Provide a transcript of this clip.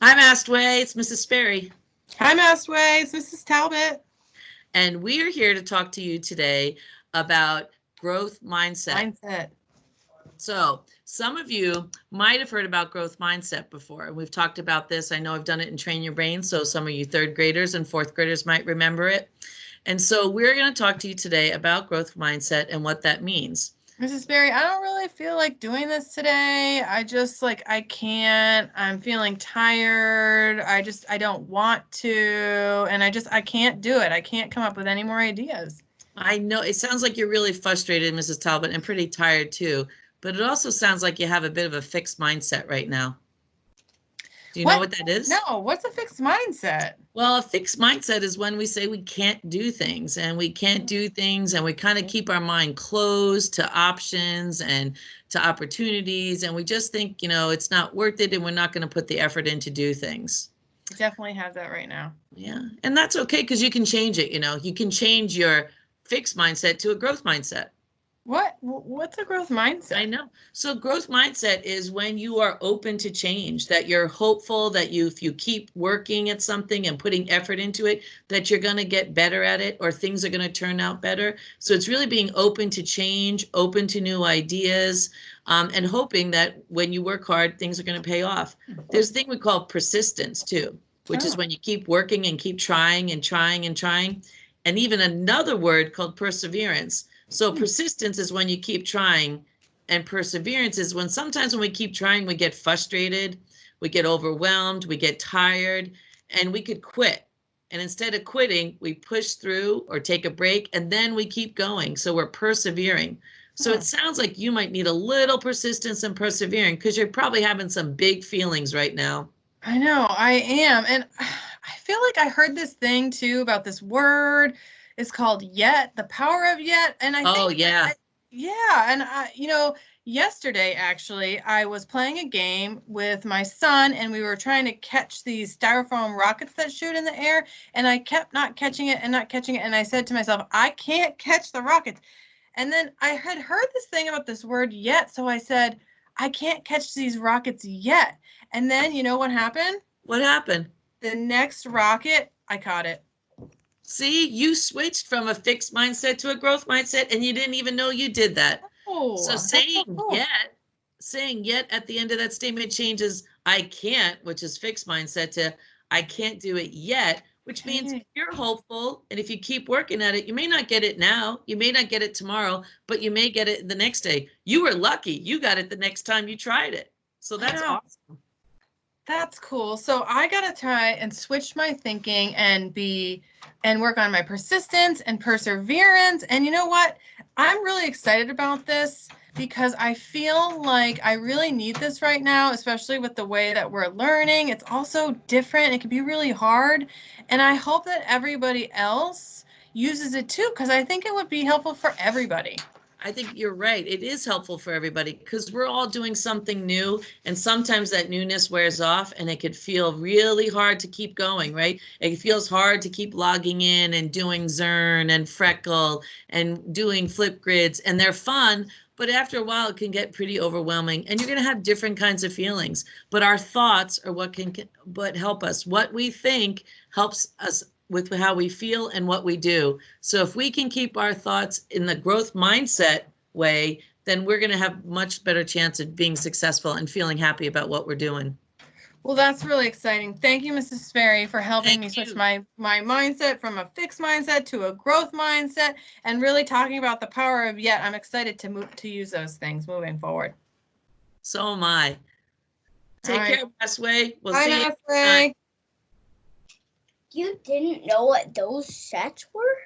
Hi, Mastway. It's Mrs. Sperry. Hi, Mastway. It's Mrs. Talbot. And we are here to talk to you today about growth mindset. So some of you might have heard about growth mindset before, and we've talked about this. I know I've done it in Train Your Brain, so some of you third graders and fourth graders might remember it. And so we're going to talk to you today about growth mindset and what that means. Mrs. Sperry, I don't really feel like doing this today. I can't. I'm feeling tired. I don't want to. And I can't do it. I can't come up with any more ideas. I know it sounds like you're really frustrated, Mrs. Talbot, and pretty tired too. But it also sounds like you have a bit of a fixed mindset right now. Do you know what that is? No, what's a fixed mindset? Well, a fixed mindset is when we say we can't do things and we kind of keep our mind closed to options and to opportunities. And we just think, it's not worth it and we're not going to put the effort in to do things. I definitely have that right now. Yeah. And that's okay because you can change it. You can change your fixed mindset to a growth mindset. What's a growth mindset? I know. So growth mindset is when you are open to change, that you're hopeful that if you keep working at something and putting effort into it, that you're going to get better at it or things are going to turn out better. So it's really being open to change, open to new ideas, and hoping that when you work hard, things are going to pay off. There's a thing we call persistence too, which is when you keep working and keep trying and trying and trying. And even another word called perseverance. So persistence is when you keep trying, and perseverance is when sometimes when we keep trying, we get frustrated, we get overwhelmed, we get tired, and we could quit. And instead of quitting, we push through or take a break, and then we keep going. So we're persevering. So it sounds like you might need a little persistence and persevering because you're probably having some big feelings right now. I know, I am. And I feel like I heard this thing too about this word. It's called yet, the power of yet. And I think, yeah. And yesterday, actually, I was playing a game with my son and we were trying to catch these styrofoam rockets that shoot in the air. And I kept not catching it and not catching it. And I said to myself, I can't catch the rockets. And then I had heard this thing about this word yet. So I said, I can't catch these rockets yet. And then you know what happened? What happened? The next rocket, I caught it. See, you switched from a fixed mindset to a growth mindset and you didn't even know you did that. Oh, so saying yet at the end of that statement changes I can't, which is fixed mindset, to I can't do it yet, which means you're hopeful. And if you keep working at it, you may not get it now. You may not get it tomorrow, but you may get it the next day. You were lucky. You got it the next time you tried it. So that's awesome. That's cool. So I got to try and switch my thinking and work on my persistence and perseverance. And you know what? I'm really excited about this because I feel like I really need this right now, especially with the way that we're learning. It's also different. It can be really hard. And I hope that everybody else uses it too, because I think it would be helpful for everybody. I think you're right. It is helpful for everybody because we're all doing something new. And sometimes that newness wears off and it could feel really hard to keep going, right? It feels hard to keep logging in and doing Zern and Freckle and doing Flipgrids. And they're fun, but after a while it can get pretty overwhelming and you're going to have different kinds of feelings. But our thoughts are what can help us. What we think helps us with how we feel and what we do. So if we can keep our thoughts in the growth mindset way, then we're going to have much better chance of being successful and feeling happy about what we're doing. Well, that's really exciting. Thank you, Mrs. Sperry, for helping me switch my mindset from a fixed mindset to a growth mindset and really talking about the power of yet. I'm excited to use those things moving forward. So am I. Take care, Mastway. We'll see you next time. You didn't know what those sets were?